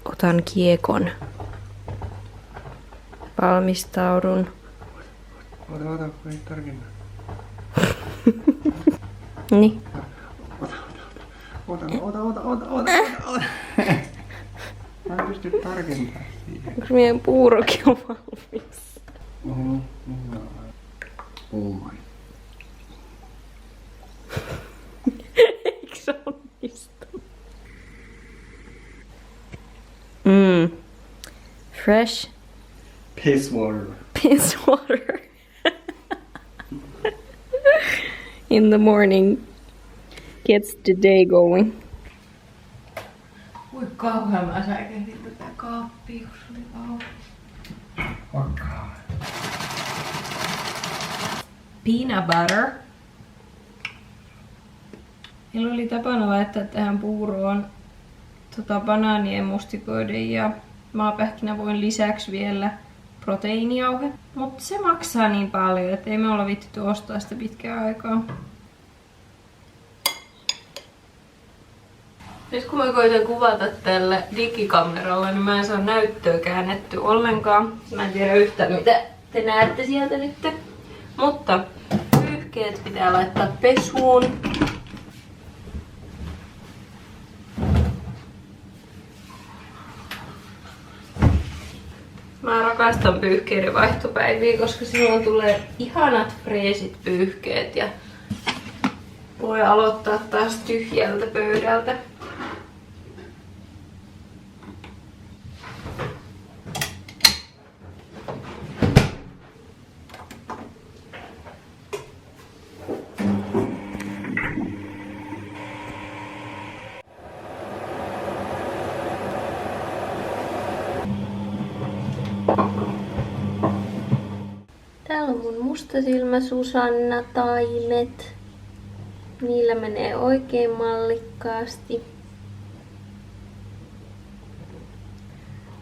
Otan kiekon. Valmistaudun. Ota, ei tarkemmin. Niin. Ota. Mä en pysty tarkentamaan siihen. Onko meidän puurokin on valmis? Oi. Eikö se onnistu? Fresh Piss water. piss water. In the morning. Gets the day going. Voi kauhean mä säikähdin tätä kaappia, kun se oli auki. Peanut butter. Meillä oli tapana laittaa tähän puuroon banaanien, mustikoiden ja maapähkinävoin lisäksi vielä proteiinijauhe. Mutta se maksaa niin paljon, että ei me olla viittitty ostaa sitä pitkään aikaa. Nyt kun mä koitan kuvata tällä digikameralla, niin mä en saa näyttöä käännetty ollenkaan. Mä en tiedä yhtään mitä te näette sieltä nyt. Mutta pyyhkeet pitää laittaa pesuun. Mä rakastan pyyhkeiden vaihtopäiviä, koska silloin tulee ihanat freesit pyyhkeet ja voi aloittaa taas tyhjältä pöydältä. Täällä on mun mustasilmä Susanna taimet. Niillä menee oikein mallikkaasti.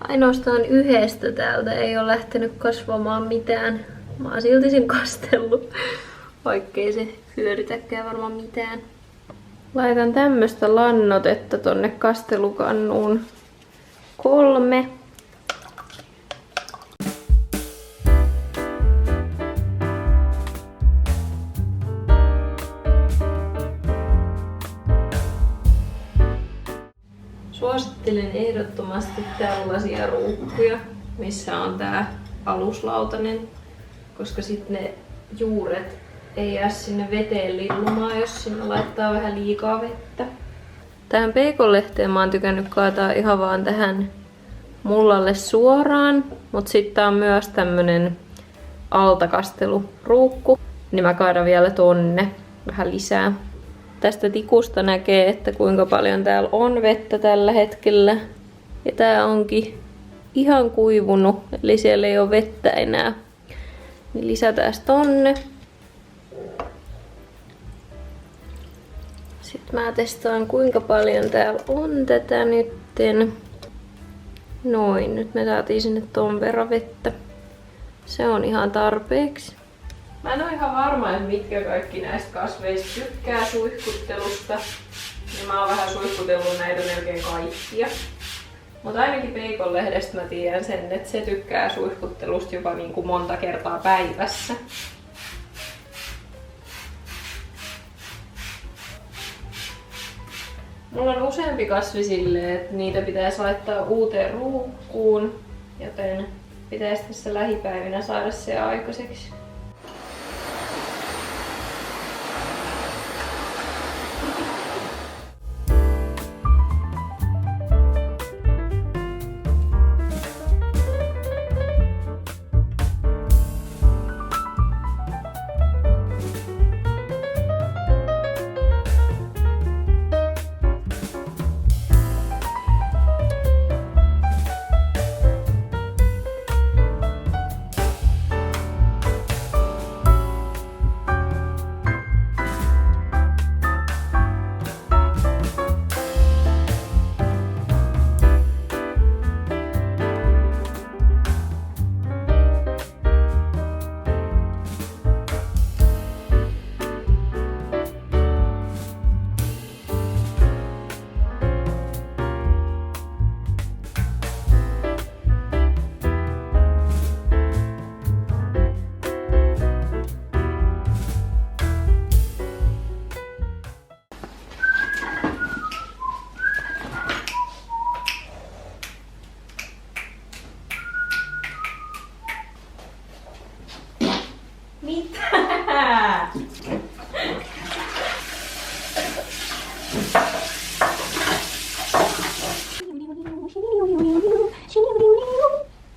Ainoastaan yhdestä täältä ei ole lähtenyt kasvamaan mitään. Mä oon silti sen kastellut, vaikkei se hyödytäkään varmaan mitään. Laitan tämmöstä lannotetta tonne kastelukannuun 3. Suosittelen ehdottomasti tällaisia ruukkuja, missä on tää aluslautanen, koska sitten ne juuret ei jää sinne veteen lillumaan, jos sinne laittaa vähän liikaa vettä. Tähän peikonlehteen mä oon tykännyt kaataa ihan vaan tähän mullalle suoraan, mutta sitten on myös tämmönen altakasteluruukku, niin mä kaadan vielä tonne vähän lisää. Tästä tikusta näkee, että kuinka paljon täällä on vettä tällä hetkellä. Ja tää onkin ihan kuivunut, eli siellä ei ole vettä enää. Niin lisätään tonne. Sitten mä testaan kuinka paljon täällä on tätä nytten. Noin, nyt me saatiin sinne ton verran vettä. Se on ihan tarpeeksi. Mä en ole ihan varma, että mitkä kaikki näistä kasveista tykkää suihkuttelusta. Niin mä oon vähän suihkutellut näitä melkein kaikkia. Mutta ainakin peikonlehdestä mä tiedän sen, että se tykkää suihkuttelusta jopa niin kuin monta kertaa päivässä. Mulla on useampi kasvi silleen, että niitä pitäisi laittaa uuteen ruukkuun, joten pitäisi tässä lähipäivinä saada se aikaiseksi.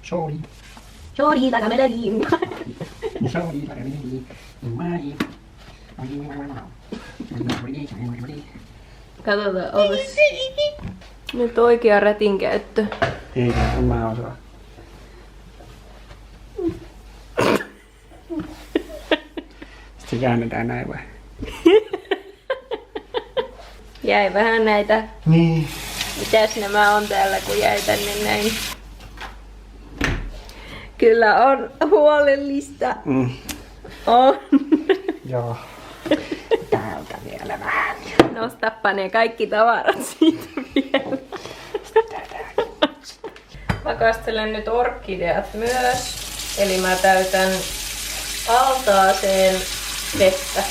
Sorry. Sorry, takamedaliin. Sorry. Katsotaan, otas. Nyt oikea rätin käyttö. Ei, kun mä osaan. Sitten käännetään näin vai? Jäi vähän näitä. Niin. Mitäs nämä on täällä, kun jäi tänne näin? Kyllä on huolellista. Mm. On. Joo. Täältä vielä vähän. Nostappa ne kaikki tavarat siitä vielä. Mä kastelen nyt orkideat myös. Eli mä täytän altaaseen vettä.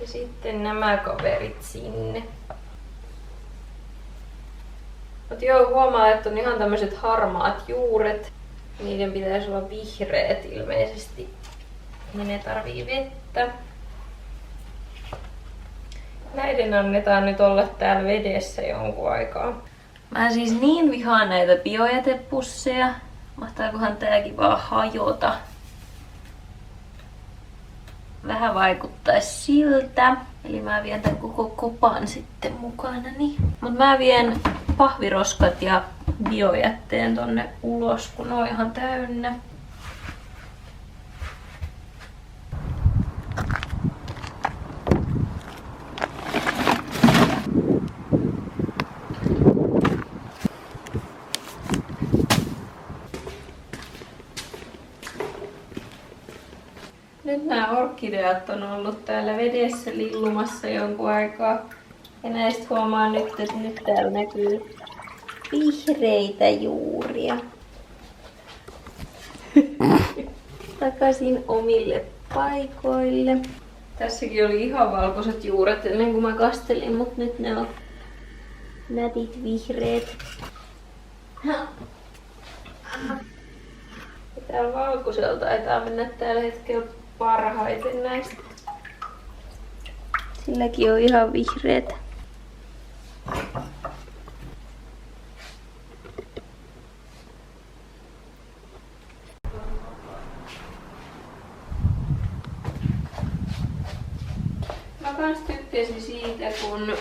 Ja sitten nämä kaverit sinne. Mut joo, huomaa, että on ihan tämmöiset harmaat juuret. Niiden pitäisi olla vihreät ilmeisesti. Niin ne tarvii vettä. Näiden annetaan nyt olla täällä vedessä jonkun aikaa. Mä siis niin vihaan näitä biojätepusseja. Mahtaakohan tääkin vaan hajota? Vähän vaikuttaisi siltä. Eli mä vien tän koko kopan sitten mukanani. Mut mä vien pahviroskat ja biojätteen tonne ulos, kun on ihan täynnä. Nyt nämä orkideat on ollut täällä vedessä lillumassa jonkun aikaa. Ja näistä huomaa nyt, että nyt täällä näkyy vihreitä juuria. Takaisin omille paikoille. Tässäkin oli ihan valkoiset juuret ennen kuin mä kastelin, mutta nyt ne on nätit vihreät. Ja täällä valkoisella taitaa mennä tällä hetkellä parhaiten näistä. Silläkin on ihan vihreät. Mä kans tykkäsin siitä, kun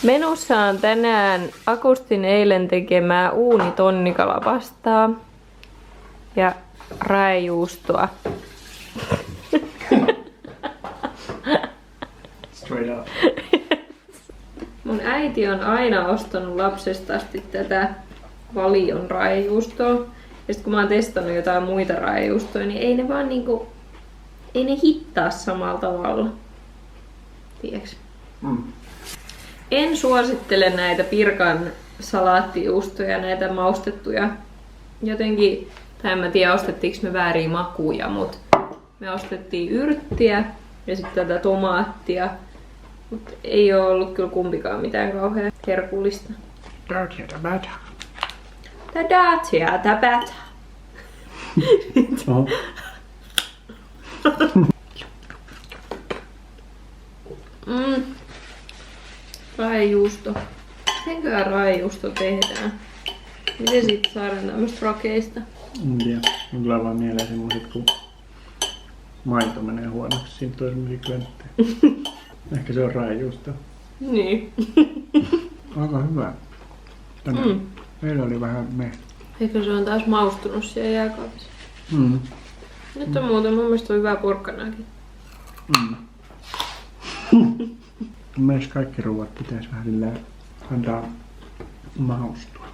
menussa on tänään Akustin eilen tekemää uunitonnikalapastaa ja raejuustoa. Straight up. Mun äiti on aina ostanut lapsesta asti tätä Valion raejuustoa. Ja sit kun mä oon testannut jotain muita raejuustoja, niin ei ne vaan niinku... Ei ne hittaa samalla tavalla. Tiedätkö? Mm. En suosittele näitä Pirkan salaattijuustoja, näitä maustettuja. Jotenkin, tai en mä tiedä ostettiinko me vääriä makuja, mutta me ostettiin yrttiä ja sitten tätä tomaattia. Mutta ei oo ollut kyllä kumpikaan mitään kauhean herkullista. Dirty the better. Tadatia, tabata. Oh. Raejuusto. Mitenköhän raejuusto tehdään? Miten siitä saadaan tämmöstä rakeista? En tiedä. Mun tulee vaan mieleen semmoset, kun maito menee huonoksi. Siinä tulee semmosia klönttejä. Ehkä se on raejuusto. Niin. Aika hyvä. Tänään meillä oli vähän me. Eikö se on taas maustunut siellä jääkaapissa? Mm. Nyt on muuten mun mielestä on hyvää porkkanaakin. Mm. Mielestäni kaikki ruoat pitäisi vähän silleen antaa maustua.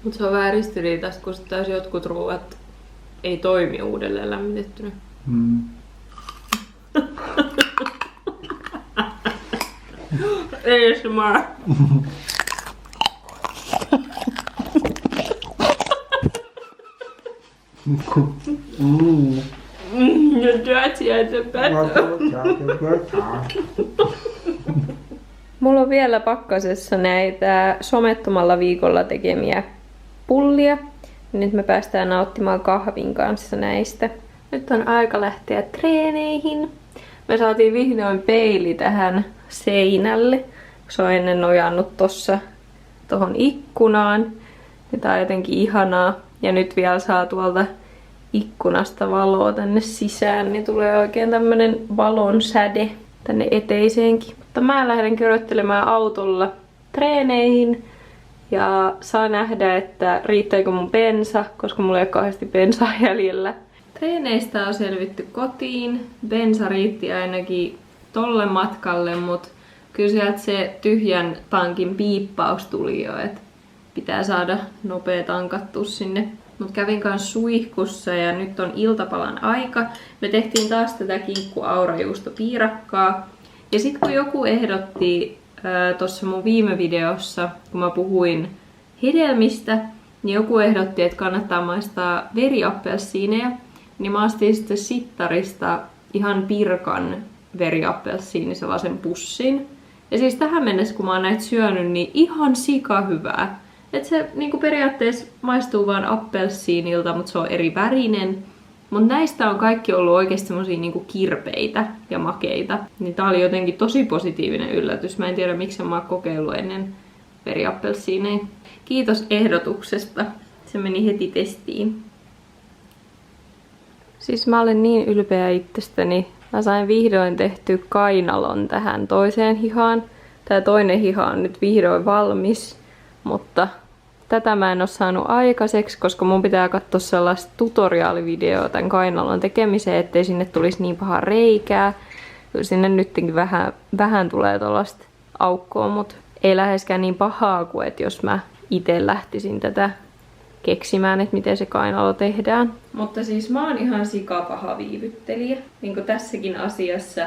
Mutta se on vähän ristiriitaista, kun taas jotkut ruoat ei toimi uudelleen lämmitettynä. Mm. ASMR. You're dirty as a better. Mulla on vielä pakkasessa näitä somettomalla viikolla tekemiä pullia. Nyt me päästään nauttimaan kahvin kanssa näistä. Nyt on aika lähteä treeneihin. Me saatiin vihdoin peili tähän seinälle. Se on ennen nojannut tohon ikkunaan. Ja tää on jotenkin ihanaa. Ja nyt vielä saa tuolta ikkunasta valoa tänne sisään, niin tulee oikein tämmönen valon säde tänne eteiseenkin. Mutta mä lähden köröttelemään autolla treeneihin. Ja saa nähdä, että riittääkö mun bensa, koska mulla ei ole kauheasti bensaa jäljellä. Treeneistä on selvitty kotiin. Bensa riitti ainakin tolle matkalle, mutta kyllä sieltä se tyhjän tankin piippaus tuli jo, että pitää saada nopea tankattua sinne. Mut kävin kanssa suihkussa ja nyt on iltapalan aika. Me tehtiin taas tätä kinkku-aurajuustopiirakkaa. Ja sit kun joku ehdotti tuossa mun viime videossa, kun mä puhuin hedelmistä, niin joku ehdotti, että kannattaa maistaa veriappelsiineja. Niin mä astin sitten Sittarista ihan pirkan veriappelsiini sellaisen pussin. Ja siis tähän mennessä, kun mä oon näitä syönyt, niin ihan sika hyvää. Että se niinku periaatteessa maistuu vaan appelsiinilta, mutta se on eri värinen. Mutta näistä on kaikki ollut oikeasti semmosia niinku kirpeitä ja makeita. Niin tää oli jotenkin tosi positiivinen yllätys. Mä en tiedä, miksi mä oon kokeillut ennen veriappelsiineja. Kiitos ehdotuksesta. Se meni heti testiin. Siis mä olen niin ylpeä itsestäni. Mä sain vihdoin tehty kainalon tähän toiseen hihaan. Tää toinen hiha on nyt vihdoin valmis, mutta tätä mä en oo saanut aikaiseksi, koska mun pitää katsoa sellaista tutoriaalivideoa tämän kainalon tekemiseen, ettei sinne tulisi niin paha reikää. Kyllä sinne nytkin vähän tulee tollaista aukkoa, mutta ei läheskään niin pahaa kuin että jos mä itse lähtisin tätä keksimään, että miten se kainalo tehdään. Mutta siis mä oon ihan sikapaha viivyttelijä. Niin kuin tässäkin asiassa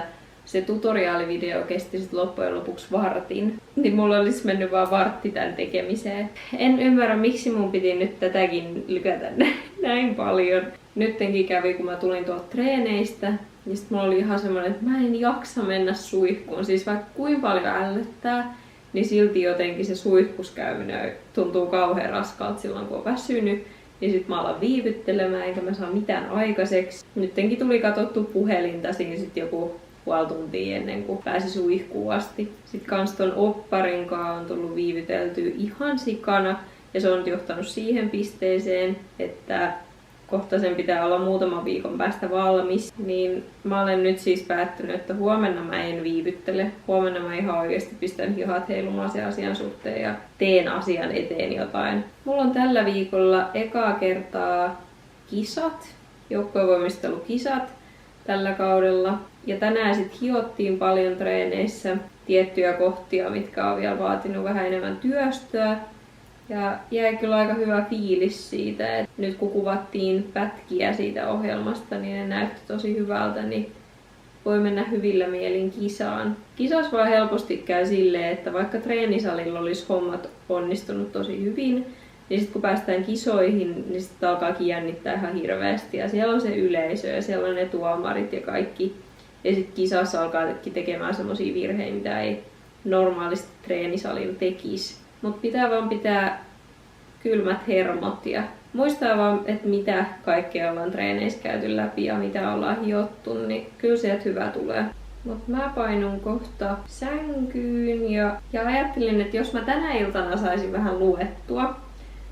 se tutoriaalivideo kesti sit loppujen lopuksi vartin. Niin mulla olisi mennyt vaan vartti tän tekemiseen. En ymmärrä, miksi mun piti nyt tätäkin lykätä näin paljon. Nyttenkin kävi, kun mä tulin tuolta treeneistä, niin sit mulla oli ihan semmonen, että mä en jaksa mennä suihkuun. Siis vaikka kuinka paljon ällöttää, niin silti jotenkin se suihkuskäyminen tuntuu kauhean raskaalta silloin, kun on väsynyt. Niin sit mä alan viivyttelemään, enkä mä saa mitään aikaiseksi. Nyttenkin tuli katsottu puhelinta siinä sit joku puoli tuntia ennen kuin pääsi suihkuun asti. Sitten kans ton opparinkaan on tullut viivyteltyä ihan sikana. Ja se on johtanut siihen pisteeseen, että kohta sen pitää olla muutaman viikon päästä valmis. Niin mä olen nyt siis päättänyt, että huomenna mä en viivyttele. Huomenna mä ihan oikeasti pistän hihat heilumaan sen asian suhteen ja teen asian eteen jotain. Mulla on tällä viikolla ekaa kertaa kisat, joukkuevoimistelukisat tällä kaudella. Ja tänään sit hiottiin paljon treeneissä tiettyjä kohtia, mitkä on vielä vaatinut vähän enemmän työstöä. Ja jäi kyllä aika hyvä fiilis siitä, että nyt kun kuvattiin pätkiä siitä ohjelmasta, niin ne näytti tosi hyvältä, niin voi mennä hyvillä mielin kisaan. Kisas vaan helposti käy silleen, että vaikka treenisalilla olisi hommat onnistunut tosi hyvin, niin sitten kun päästään kisoihin, niin sitten alkaakin jännittää ihan hirveästi. Ja siellä on se yleisö ja siellä on ne tuomarit ja kaikki. Ja sitten kisassa alkaa tekemään semmosia virheitä, mitä ei normaalisti treenisalilla tekisi. Mutta pitää vaan pitää kylmät hermot ja muistaa vaan, että mitä kaikkea ollaan treeneissä käyty läpi ja mitä ollaan hiottu, niin kyllä sieltä hyvä tulee. Mutta mä painun kohta sänkyyn ja ajattelin, että jos mä tänä iltana saisin vähän luettua,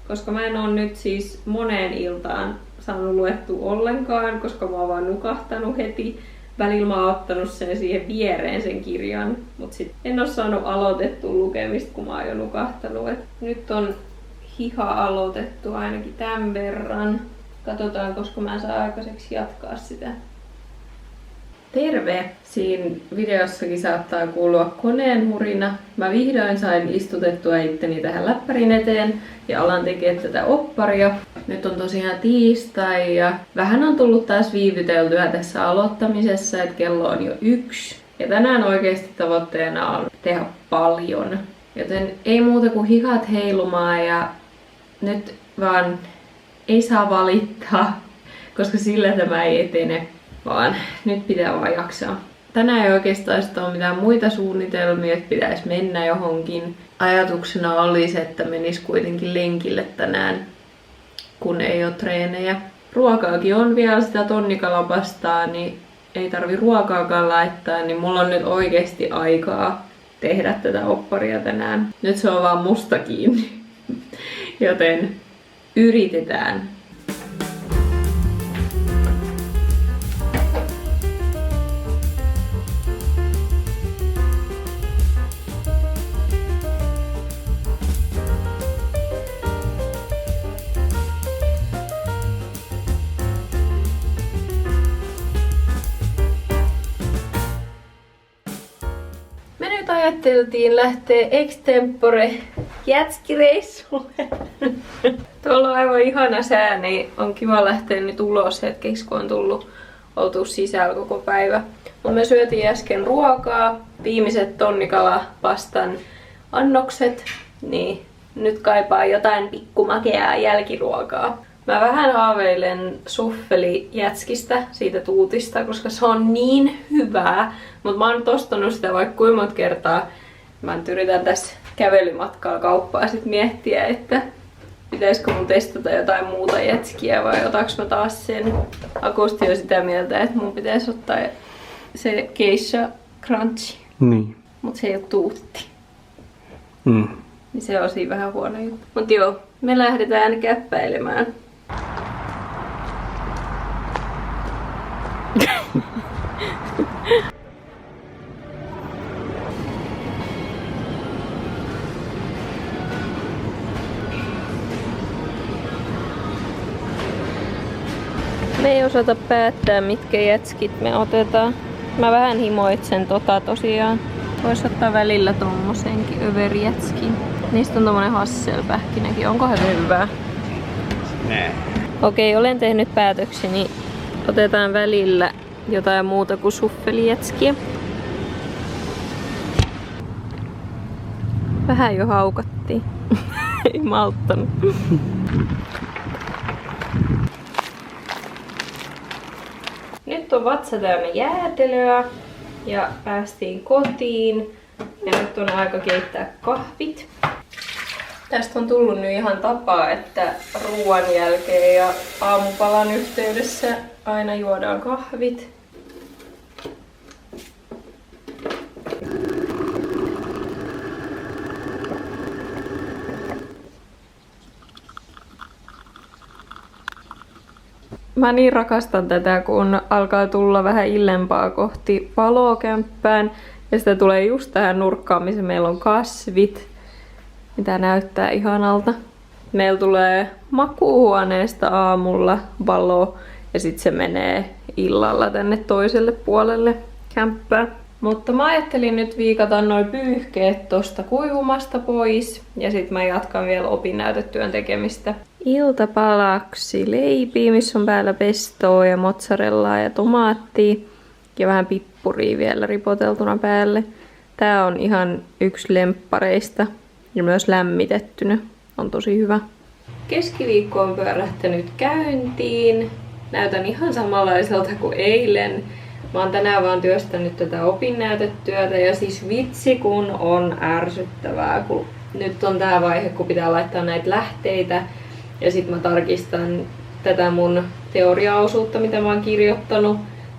koska mä en oo nyt siis moneen iltaan saanut luettua ollenkaan, koska mä oon vaan nukahtanut heti. Välillä mä oon ottanut sen siihen viereen sen kirjan, mutta sit en oo saanut aloitettua lukemista, kun mä oon jo nukahtanut. Et nyt on hiha aloitettu ainakin tämän verran. Katsotaan, koska mä saan aikaiseksi jatkaa sitä. Terve! Siinä videossakin saattaa kuulua koneen murina. Mä vihdoin sain istutettua itteni tähän läppärin eteen ja alan tekemään tätä opparia. Nyt on tosiaan tiistai ja vähän on tullut taas viivyteltyä tässä aloittamisessa, että kello on jo 1. Ja tänään oikeasti tavoitteena on tehdä paljon. Joten ei muuta kuin hihat heilumaan ja nyt vaan ei saa valittaa, koska sillä tämä ei etene, vaan nyt pitää vaan jaksaa. Tänään ei oikeastaan ole mitään muita suunnitelmia, että pitäisi mennä johonkin. Ajatuksena olisi, että menis kuitenkin lenkille tänään, kun ei ole treenejä. ruokaakin on vielä sitä tonnikalapastaa, niin ei tarvi ruokaakaan laittaa, niin mulla on nyt oikeasti aikaa tehdä tätä opparia tänään. Nyt se on vaan musta kiinni. Joten yritetään. Ajatteltiin lähteä extempore jätskireissulle. Tuolla on aivan ihana sää, niin on kiva lähteä nyt ulos hetkeksi, kun on tullut oltu sisällä koko päivä. Mutta me syötiin äsken ruokaa, viimeiset tonnikalapastan annokset, niin nyt kaipaa jotain pikkumakeaa jälkiruokaa. Mä vähän haaveilen suffelijätskistä, siitä tuutista, koska se on niin hyvää. Mutta mä oon nyt ostanut sitä vaikka kuinka monta kertaa. Mä nyt yritän tässä kävelymatkaa kauppaa sit miettiä, että pitäisikö mun testata jotain muuta jätskiä vai otaks mä taas sen. Akusti on sitä mieltä, että mun pitäisi ottaa se Geisha Crunchy. Niin. Mut se ei oo tuutti. Mm. Niin se on siinä vähän huono juttu. Mut joo, me lähdetään käppäilemään. Me ei osata päättää, mitkä jätskit me otetaan. Mä vähän himoitsen tosiaan. Vois ottaa välillä tommosenkin överjätskin. Niistä on tommonen hasselpähkinäkin. Onko he hyvää? Nää. Okei, olen tehnyt päätökseni. Otetaan välillä jotain muuta kuin suffelijätskiä. Vähän jo haukattiin. Ei malttanut. Nyt on vatsa täynnä jäätelöä ja päästiin kotiin. Ja nyt on aika keittää kahvit. Tästä on tullut nyt ihan tapaa, että ruoan jälkeen ja aamupalan yhteydessä aina juodaan kahvit. Mä niin rakastan tätä, kun alkaa tulla vähän illempaa kohti valoa kämppään. Ja sitä tulee just tähän nurkkaan, missä meillä on kasvit. Mitä näyttää ihanalta. Meillä tulee makuuhuoneesta aamulla valo ja sitten se menee illalla tänne toiselle puolelle kämppää. Mutta mä ajattelin nyt viikata noin pyyhkeet tosta kuivumasta pois ja sitten mä jatkan vielä opinnäytetyön tekemistä. Iltapalaksi leipiä, missä on päällä pestoa ja mozzarellaa ja tomaattia ja vähän pippuria vielä ripoteltuna päälle. Tää on ihan yksi lemppareista. Ja myös lämmitettynä. On tosi hyvä. Keskiviikko on pyörähtänyt käyntiin. Näytän ihan samanlaiselta kuin eilen. Mä oon tänään vaan työstänyt tätä opinnäytetyötä ja siis vitsi kun on ärsyttävää. Kun nyt on tää vaihe, kun pitää laittaa näitä lähteitä. Ja sit mä tarkistan tätä mun teoriaosuutta, mitä mä oon kirjoittanut.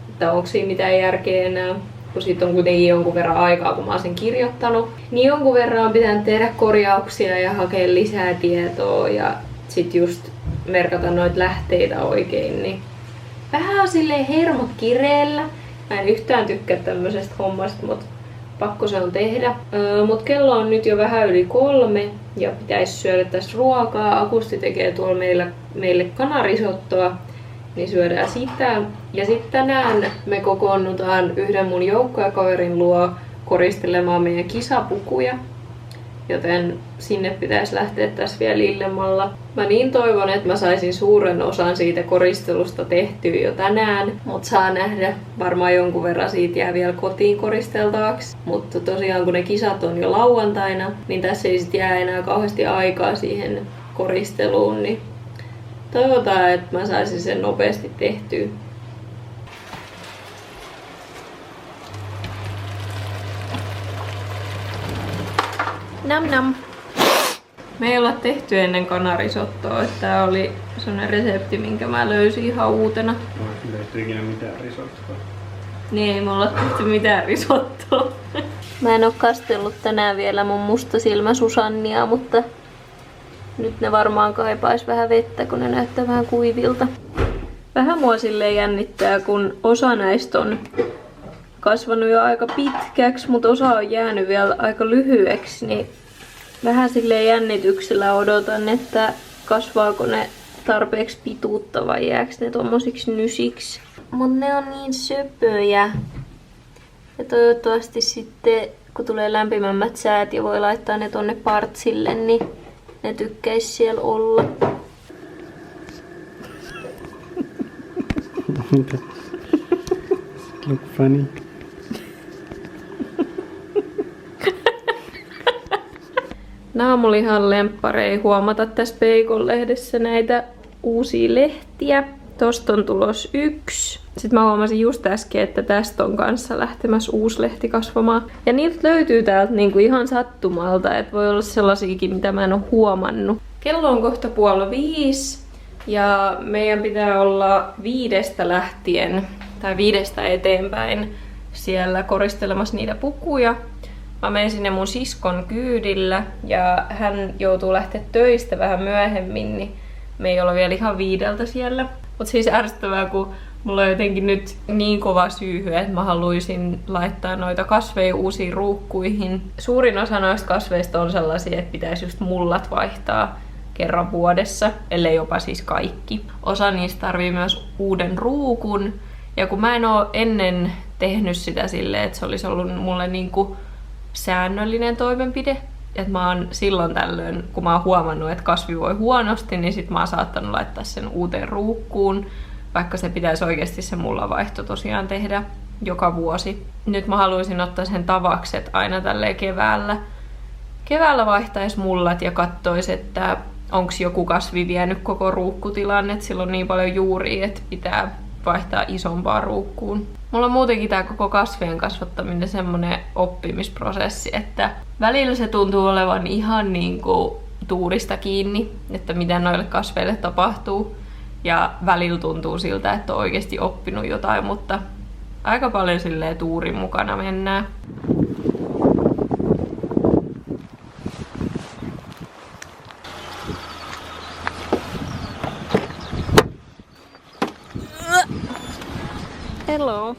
Että onko siinä mitään järkeä enää. Kun siitä on kuitenkin jonkun verran aikaa, kun mä oon sen kirjoittanut. Niin jonkun verran on pitänyt tehdä korjauksia ja hakea lisää tietoa ja sit just merkata noita lähteitä oikein. Niin vähän on silleen hermot kireellä. Mä en yhtään tykkää tämmöisestä hommasta, mut pakko se on tehdä. Mut kello on nyt jo vähän yli 3 ja pitäisi syödä tässä ruokaa. Akusti tekee tuolla meille kanarisottoa. Niin syödään sitä. Ja sitten tänään me kokoonnutaan yhden mun joukkuekaverin luo koristelemaan meidän kisapukuja. Joten sinne pitäisi lähteä tässä vielä illemmalla. Mä niin toivon, että mä saisin suuren osan siitä koristelusta tehtyä jo tänään. Mut saa nähdä. Varmaan jonkun verran siitä jää vielä kotiin koristeltavaksi. Mutta tosiaan kun ne kisat on jo lauantaina, niin tässä ei sit jää enää kauheasti aikaa siihen koristeluun. Niin toivotaan, että mä saisin sen nopeasti tehtyä. Nam nam. Me ei olla tehty ennen kanarisottoa, että tää oli sellainen resepti, minkä mä löysin ihan uutena. No, ei tehty ikinä mitään risottoa. Niin, ei me olla tehty mitään risottoa. Mä en oo kastellut tänään vielä mun mustasilmä Susannia, mutta nyt ne varmaan kaipais vähän vettä, kun ne näyttää vähän kuivilta. Vähän mua silleen jännittää, kun osa näistä on kasvanut jo aika pitkäksi, mutta osa on jäänyt vielä aika lyhyeksi, niin vähän silleen jännityksellä odotan, että kasvaako ne tarpeeksi pituutta vai jääkö ne tommosiksi nysiksi. Mut ne on niin söpöjä. Ja toivottavasti sitten, kun tulee lämpimämmät säät ja voi laittaa ne tonne partsille, niin ne tykkäis siellä olla. Look funny. Naamulihan lempparei huomata tässä Bacon-lehdessä näitä uusia lehtiä. Tosta on tulos 1. Sitten mä huomasin just äsken, että tästä on kanssa lähtemässä uusi lehti kasvamaan. Ja niiltä löytyy täältä niinku ihan sattumalta, että voi olla sellaisiakin, mitä mä en oo huomannut. Kello on kohta 4:30 ja meidän pitää olla 5 lähtien tai 5 eteenpäin siellä koristelemassa niitä pukuja. Mä menen sinne mun siskon kyydillä ja hän joutuu lähteä töistä vähän myöhemmin, niin me ei olla vielä ihan 5 siellä. Mut siis ärsyttävää, kun mulla on jotenkin nyt niin kova syyhy, että mä haluaisin laittaa noita kasveja uusiin ruukkuihin. Suurin osa noista kasveista on sellaisia, että pitäisi just mullat vaihtaa kerran vuodessa, ellei jopa siis kaikki. Osa niistä tarvii myös uuden ruukun. Ja kun mä en oo ennen tehnyt sitä silleen, että se olisi ollut mulle niinku säännöllinen toimenpide, että mä oon silloin tällöin, kun mä oon huomannut, että kasvi voi huonosti, niin sit mä oon saattanut laittaa sen uuteen ruukkuun, vaikka se pitäisi oikeasti se mullanvaihto tosiaan tehdä joka vuosi. Nyt mä haluaisin ottaa sen tavaksi, että aina tälleen keväällä vaihtaisi mullat ja katsoisi, että onko joku kasvi vienyt koko ruukkutilan, että sillä on niin paljon juuria, että pitää vaihtaa isompaan ruukkuun. Mulla on muutenkin tää koko kasvien kasvattaminen semmonen oppimisprosessi, että välillä se tuntuu olevan ihan niinku tuurista kiinni, että mitä noille kasveille tapahtuu. Ja välillä tuntuu siltä, että on oikeasti oppinut jotain, mutta aika paljon silleen tuurin mukana mennään. Hello.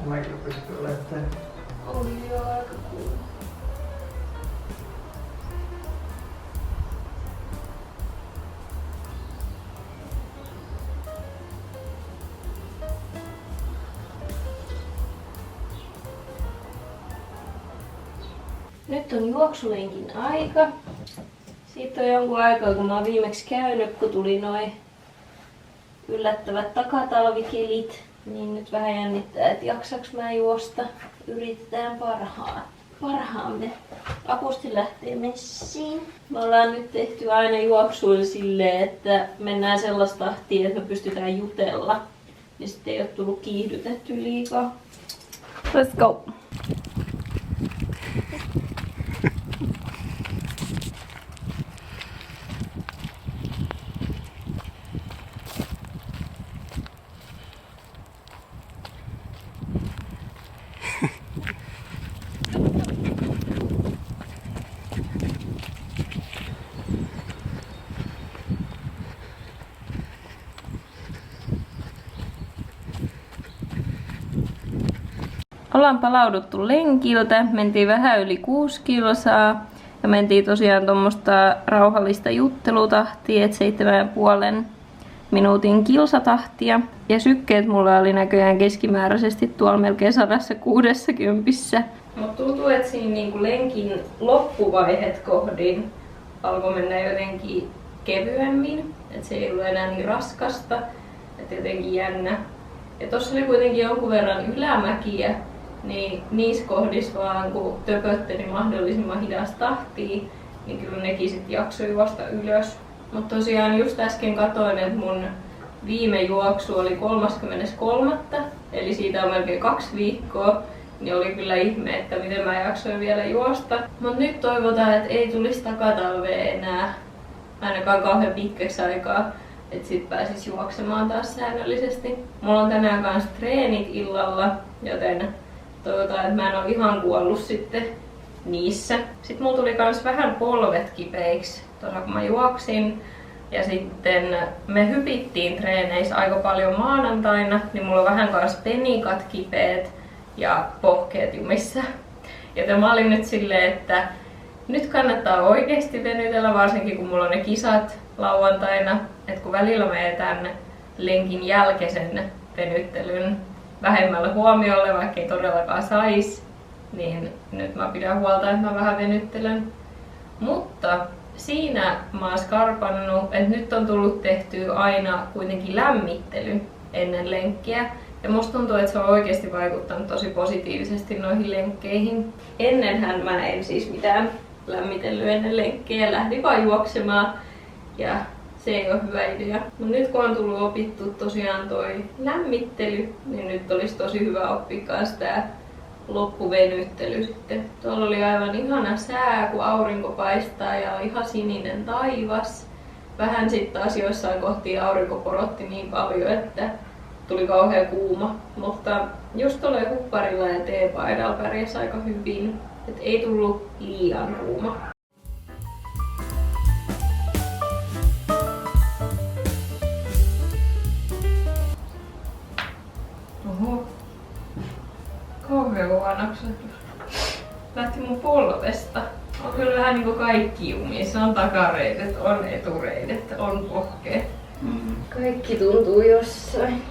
Mäkin pystyn olemaan. Oli jo aika kuuma. Nyt on juoksulenkin aika. Siitä on jonkun aikaa, kun mä oon viimeksi käynyt, kun tuli noin yllättävät takatalvikelit. Niin nyt vähän jännittää, että jaksaks mä juosta. Yritetään parhaamme. Akusti lähtee messiin. Me ollaan nyt tehty aina juoksuilla silleen, että mennään sellaista tahtia, että me pystytään jutella. Ja sitten ei ole tullut kiihdytetty liikaa. Let's go! Ollaan palauduttu lenkiltä, mentiin vähän yli 6 kilsaa Ja mentiin tosiaan tuommoista rauhallista juttelutahtia, että 7,5 minuutin kilsatahtia. Ja sykkeet mulla oli näköjään keskimääräisesti tuolla melkein 160. Mutta tuntuu, että siinä niinku lenkin loppuvaiheet kohdin alkoi mennä jotenkin kevyemmin. Että se ei ollut enää niin raskasta. Että jotenkin jännä. Ja tossa oli kuitenkin jonkun verran ylämäkiä. Niin niissä kohdissa vaan kun töpötteli mahdollisimman hidasta tahtia, niin kyllä nekin sit jaksoi juosta ylös. Mutta tosiaan just äsken katoin, että mun viime juoksu oli 33. Eli siitä on melkein 2 viikkoa. Niin oli kyllä ihme, että miten mä jaksoin vielä juosta. Mut nyt toivotaan, että ei tulisi takatalvea enää ainakaan kauhean pitkäksi aikaa. Että sit pääsis juoksemaan taas säännöllisesti. Mulla on tänään kans treenit illalla, joten toivotaan, että mä en ole ihan kuollut sitten niissä. Sitten mulla tuli kans vähän polvet kipeiksi tuossa kun mä juoksin. Ja sitten me hypittiin treeneissä aika paljon maanantaina, niin mulla on vähän kans penikat kipeät ja pohkeet jumissa. Joten mä olin nyt silleen, että nyt kannattaa oikeesti venytellä, varsinkin kun mulla on ne kisat lauantaina. Että kun välillä mä jätän lenkin jälkeisen venyttelyn vähemmällä huomiolle, vaikka ei todellakaan sais, niin nyt mä pidän huolta, että mä vähän venyttelen. Mutta siinä mä oon skarpannut, että nyt on tullut tehtyä aina kuitenkin lämmittely ennen lenkkiä. Ja musta tuntuu, että se on oikeasti vaikuttanut tosi positiivisesti noihin lenkkeihin. Ennenhän mä en siis mitään lämmitellyt ennen lenkkiä, lähdin vaan juoksemaan ja se ei ole hyvä idea. Mut nyt kun on tullut opittu tosiaan toi lämmittely, niin nyt olisi tosi hyvä oppia tää loppuvenyttely sitten. Tuolla oli aivan ihana sää, kun aurinko paistaa ja ihan sininen taivas. Vähän sitten taas joissain kohtiin aurinko porotti niin paljon, että tuli kauhean kuuma. Mutta just tuolla hupparilla ja teepaidalla pärjäsi aika hyvin. Et ei tullut liian kuuma. Oho. Kauhean huonoksetus. Lähti mun polvesta. On kyllä vähän niinku kaikki jumissa. On takareidet, on etureidet, on pohkeet. Kaikki tuntuu jossain.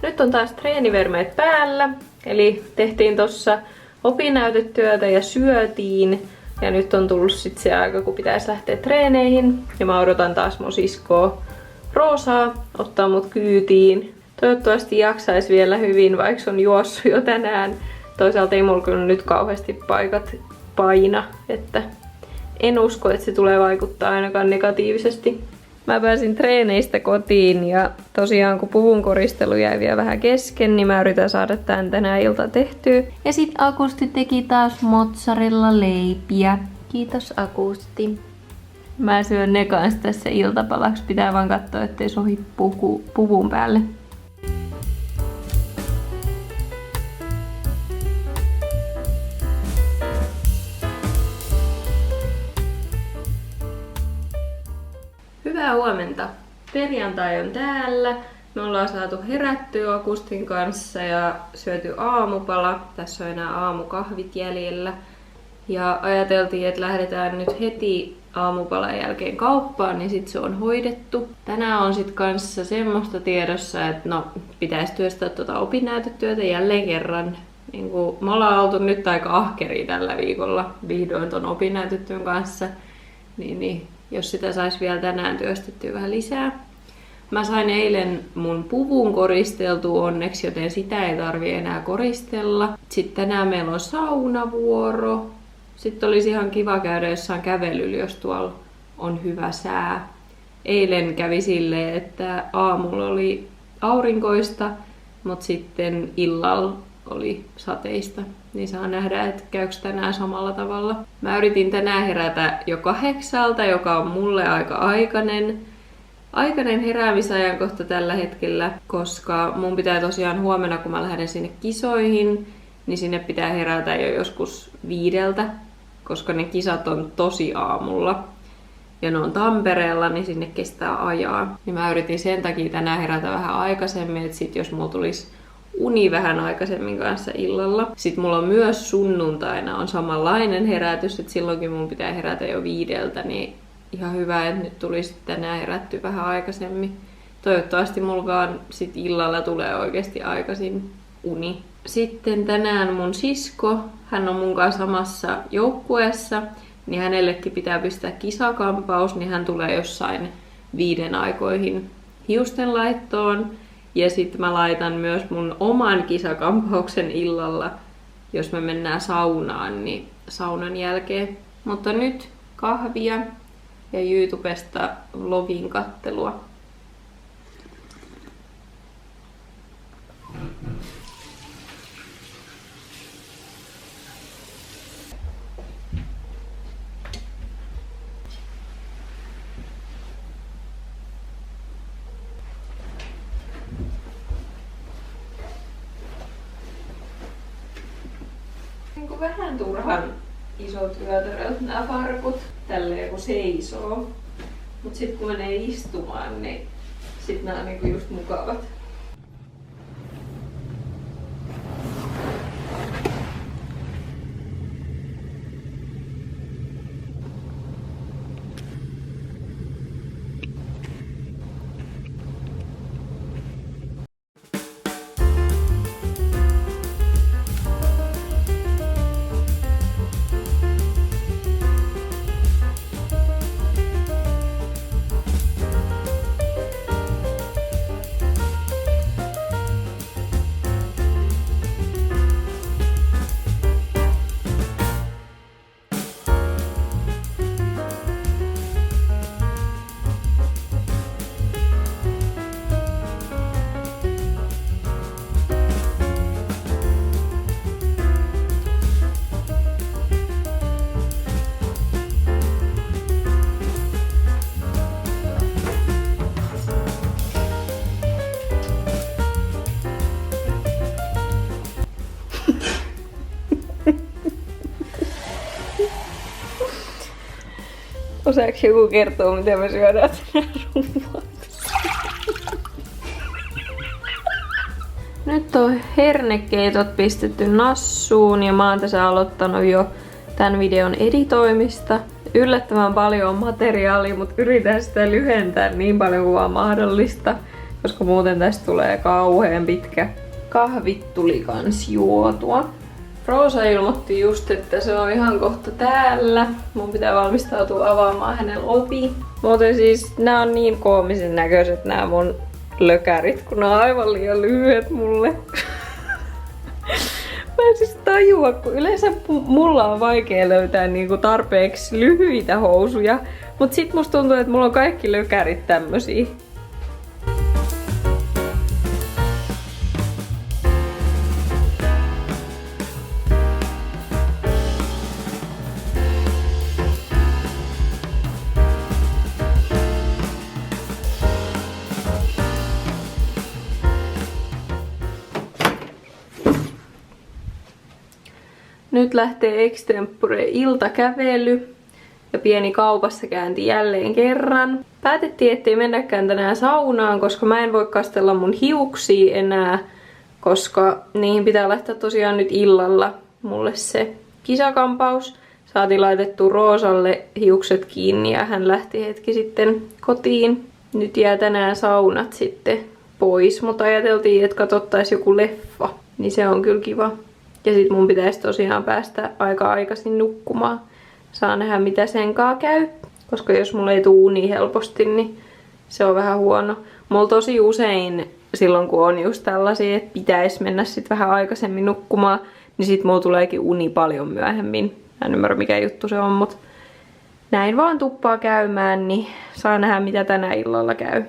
Nyt on taas treenivermeet päällä, eli tehtiin tossa opinnäytetyötä ja syötiin. Ja nyt on tullut sit se aika, kun pitäisi lähteä treeneihin. Ja mä odotan taas mun siskoa Roosaa ottaa mut kyytiin. Toivottavasti jaksais vielä hyvin, vaikka se on juossut jo tänään. Toisaalta ei mulla kyllä nyt kauheasti paikat paina, että en usko, että se tulee vaikuttaa ainakaan negatiivisesti. Mä pääsin treeneistä kotiin ja tosiaan kun puvun koristelu jäi vielä vähän kesken, niin mä yritän saada tän tänään ilta tehtyä. Ja sit Akusti teki taas mozzarella leipiä. Kiitos Akusti. Mä syön ne kanssa tässä iltapalaksi. Pitää vaan katsoa, ettei sohi puvun päälle. Hyvää huomenta. Perjantai on täällä. Me ollaan saatu herättyä Akustin kanssa ja syöty aamupala. Tässä on enää aamukahvit jäljellä. Ja ajateltiin, että lähdetään nyt heti aamupalan jälkeen kauppaan, niin sit se on hoidettu. Tänään on sit kanssa semmoista tiedossa, että no, pitäisi työstää opinnäytetyötä jälleen kerran. Niin kun me ollaan oltu nyt aika ahkeria tällä viikolla vihdoin ton opinnäytetyön kanssa. Niin jos sitä saisi vielä tänään työstettyä vähän lisää. Mä sain eilen mun puvun koristeltua onneksi, joten sitä ei tarvi enää koristella. Sitten tänään meillä on saunavuoro. Sitten olisi ihan kiva käydä jossain kävelyllä, jos tuolla on hyvä sää. Eilen kävi silleen, että aamulla oli aurinkoista, mutta sitten illalla oli sateista. Niin saa nähdä, että käykö tänään samalla tavalla. Mä yritin tänään herätä jo 8, joka on mulle aika aikainen heräämisajankohta tällä hetkellä, koska mun pitää tosiaan huomenna, kun mä lähden sinne kisoihin, niin sinne pitää herätä jo joskus 5, koska ne kisat on tosi aamulla. Ja ne on Tampereella, niin sinne kestää ajaa. Niin mä yritin sen takia tänään herätä vähän aikaisemmin, että sit jos mulla tulisi uni vähän aikaisemmin kanssa illalla. Sitten mulla on myös sunnuntaina on samanlainen herätys, että silloinkin mun pitää herätä jo 5, niin ihan hyvä, että nyt tulisi tänään herätty vähän aikaisemmin. Toivottavasti mulkaan sit illalla tulee oikeasti aikaisin uni. Sitten tänään mun sisko, hän on mun kanssa samassa joukkueessa, niin hänellekin pitää pistää kisakampaus, niin hän tulee jossain 5 aikoihin hiusten laittoon. Ja sitten mä laitan myös mun oman kisakampauksen illalla, jos me mennään saunaan, niin saunan jälkeen. Mutta nyt kahvia ja YouTubesta vlogin kattelua. Vähän turhan isot yötöröt nämä farkut, tälleen kun seisoo. Mut sit kun menee istumaan, niin sit nää on niinku just mukavat. Osaako joku kertoa, mitä me syödään tänään ruuaksi? Nyt on hernekeitot pistetty nassuun ja mä oon tässä aloittanut jo tämän videon editoimista. Yllättävän paljon on materiaalia, mutta yritän sitä lyhentää niin paljon kuin vaan mahdollista, koska muuten tästä tulee kauhean pitkä. Kahvit tuli kans juotua. Roosa ilmoitti just, että se on ihan kohta täällä. Mun pitää valmistautua avaamaan hänen ovi. Muuten siis nää on niin koomisen näköiset nää mun lökärit, kun nää on aivan liian lyhyet mulle. Mä en siis tajua, kun yleensä mulla on vaikea löytää niinku tarpeeksi lyhyitä housuja. Mut sit musta tuntuu, että mulla on kaikki lökärit tämmösiä. Nyt lähtee extempore iltakävely ja pieni kaupassa käynti jälleen kerran. Päätettiin, ettei mennäkään tänään saunaan, koska mä en voi kastella mun hiuksia enää, koska niihin pitää laittaa tosiaan nyt illalla mulle se kisakampaus. Saatiin laitettua Roosalle hiukset kiinni ja hän lähti hetki sitten kotiin. Nyt jää tänään saunat sitten pois, mutta ajateltiin, että katsottaisiin joku leffa, niin se on kyllä kiva. Ja sit mun pitäisi tosiaan päästä aika aikaisin nukkumaan. Saa nähdä mitä senkaan käy. Koska jos mulla ei tuu uni helposti, niin se on vähän huono. Mulla tosi usein silloin kun on just tällaisia, että pitäisi mennä sit vähän aikaisemmin nukkumaan, niin sit mulla tuleekin uni paljon myöhemmin. Mä en ymmärrä mikä juttu se on, mutta näin vaan tuppaa käymään, niin saa nähdä mitä tänä illalla käy.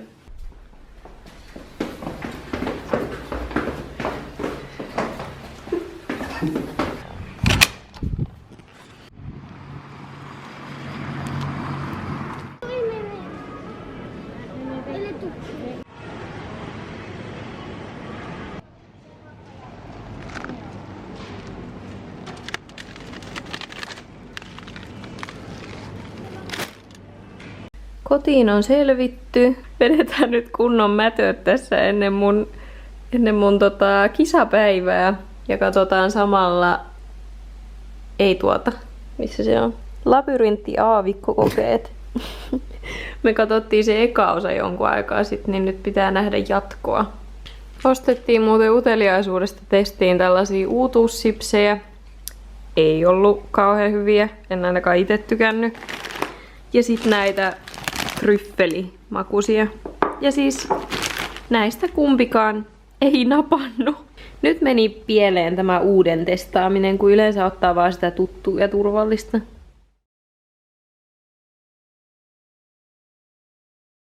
Kotiin on selvitty. Vedetään nyt kunnon mätöt tässä ennen mun kisapäivää. Ja katsotaan samalla, missä se on? Labyrintti-aavikkokokeet. Me katsottiin se eka osa jonkun aikaa sitten, niin nyt pitää nähdä jatkoa. Ostettiin muuten uteliaisuudesta testiin tällaisia uutuussipsejä. Ei ollut kauhean hyviä, en ainakaan itse tykännyt. Ja sitten näitä tryffelimakuisia. Ja siis näistä kumpikaan ei napannut. Nyt meni pieleen tämä uuden testaaminen, kun yleensä ottaa vaan sitä tuttua ja turvallista.